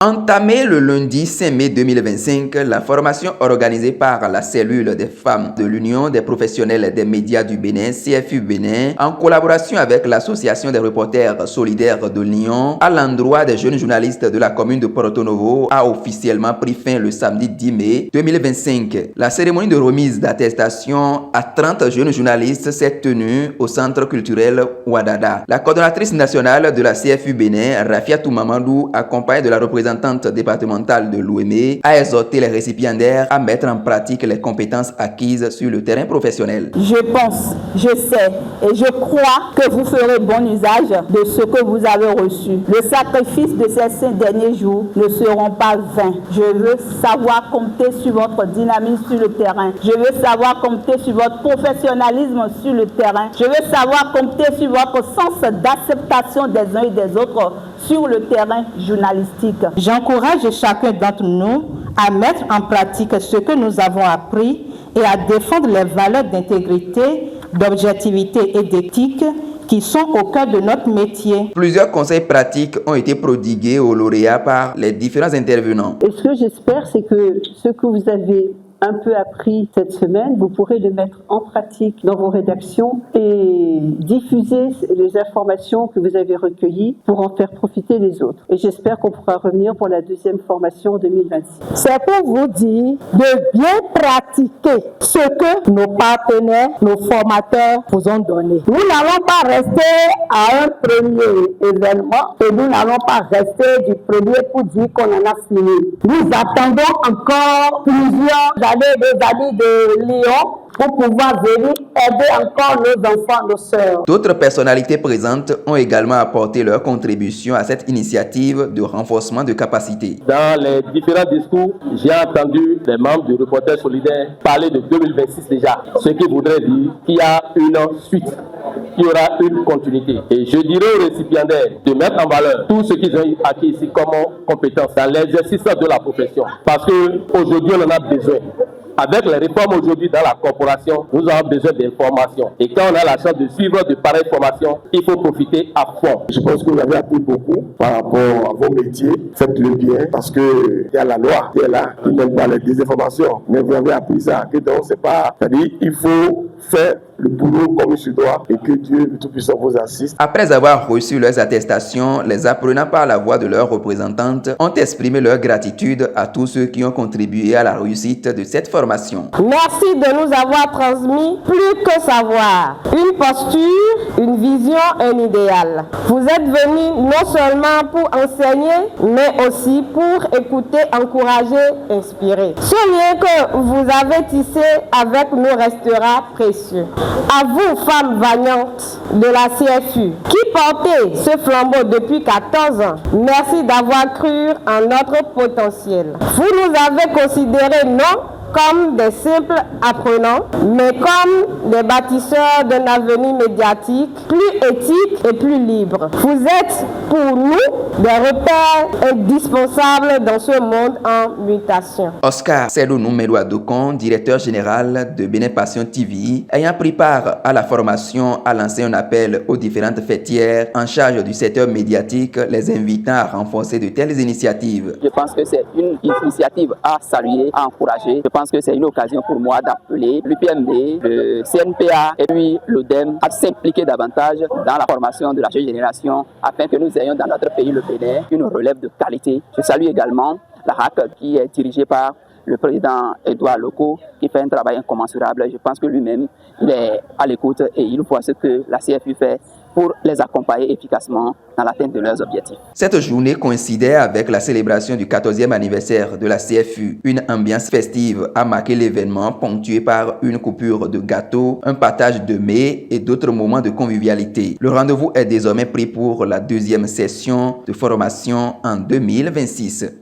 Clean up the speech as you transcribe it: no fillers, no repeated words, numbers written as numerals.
Entamée le lundi 5 mai 2025, la formation organisée par la cellule des femmes de l'Union des professionnels des médias du Bénin, CFU Bénin, en collaboration avec l'Association des reporters solidaires de Lyon, à l'endroit des jeunes journalistes de la commune de Porto Novo, a officiellement pris fin le samedi 10 mai 2025. La cérémonie de remise d'attestation à 30 jeunes journalistes s'est tenue au centre culturel Ouadada. La coordonnatrice nationale de la CFU Bénin, Rafiatou Mamadou, accompagnée de la représentante départementale de l'OME, a exhorté les récipiendaires à mettre en pratique les compétences acquises sur le terrain professionnel. Je pense, je sais et je crois que vous ferez bon usage de ce que vous avez reçu. Le sacrifice de ces 5 derniers jours ne seront pas vains. Je veux savoir compter sur votre dynamisme sur le terrain. Je veux savoir compter sur votre professionnalisme sur le terrain. Je veux savoir compter sur votre sens d'acceptation des uns et des autres sur le terrain journalistique. J'encourage chacun d'entre nous à mettre en pratique ce que nous avons appris et à défendre les valeurs d'intégrité, d'objectivité et d'éthique qui sont au cœur de notre métier. Plusieurs conseils pratiques ont été prodigués aux lauréats par les différents intervenants. Et ce que j'espère, c'est que ce que vous avez un peu appris cette semaine, vous pourrez le mettre en pratique dans vos rédactions et diffuser les informations que vous avez recueillies pour en faire profiter les autres. Et j'espère qu'on pourra revenir pour la deuxième formation en 2026. C'est pour vous dire de bien pratiquer ce que nos partenaires, nos formateurs vous ont donné. Nous n'allons pas rester à un premier événement et nous n'allons pas rester du premier pour dire qu'on en a fini. Nous attendons encore plusieurs années de Lyon pour pouvoir venir aider encore nos enfants, nos sœurs. D'autres personnalités présentes ont également apporté leur contribution à cette initiative de renforcement de capacités. Dans les différents discours, j'ai entendu les membres du Reporters solidaires parler de 2026 déjà, ce qui voudrait dire qu'il y a une suite, qu'il y aura une continuité. Et je dirais aux récipiendaires de mettre en valeur tout ce qu'ils ont acquis ici comme compétences dans l'exercice de la profession. Parce qu'aujourd'hui, on en a besoin. Avec les réformes aujourd'hui dans la corporation, nous avons besoin d'informations. Et quand on a la chance de suivre de pareilles formations, il faut profiter à fond. Je pense que vous avez appris beaucoup par rapport à vos métiers. Faites-le bien parce qu'il y a la loi qui est là, qui ne donne pas les désinformations. Mais vous avez appris ça. Que donc, c'est pas. C'est-à-dire, il faut faire le boulot comme il se doit et que Dieu, le Tout-Puissant, vous assiste. Après avoir reçu leurs attestations, les apprenants par la voix de leurs représentantes ont exprimé leur gratitude à tous ceux qui ont contribué à la réussite de cette formation. Merci de nous avoir transmis plus que savoir, une posture, une vision, un idéal. Vous êtes venus non seulement pour enseigner, mais aussi pour écouter, encourager, inspirer. Ce lien que vous avez tissé avec nous restera précieux. À vous, femmes vaillantes de la CFU, qui portez ce flambeau depuis 14 ans, merci d'avoir cru en notre potentiel. Vous nous avez considérés non comme des simples apprenants, mais comme des bâtisseurs d'un avenir médiatique plus éthique et plus libre. Vous êtes pour nous des repères indispensables dans ce monde en mutation. Oscar Sedounou Medouadokon, directeur général de Bénin Passion TV, ayant pris part à la formation, a lancé un appel aux différentes fêtières en charge du secteur médiatique, les invitant à renforcer de telles initiatives. Je pense que c'est une initiative à saluer, à encourager. Je pense que c'est une occasion pour moi d'appeler l'UPMB, le CNPA et puis l'ODEM à s'impliquer davantage dans la formation de la jeune génération afin que nous ayons dans notre pays, le Bénin, une relève de qualité. Je salue également la RAC qui est dirigée par le président Edouard Loko qui fait un travail incommensurable. Je pense que lui-même, il est à l'écoute et il voit ce que la CFU fait pour les accompagner efficacement dans l'atteinte de leurs objectifs. Cette journée coïncidait avec la célébration du 14e anniversaire de la CFU. Une ambiance festive a marqué l'événement, ponctué par une coupure de gâteau, un partage de mets et d'autres moments de convivialité. Le rendez-vous est désormais pris pour la deuxième session de formation en 2026.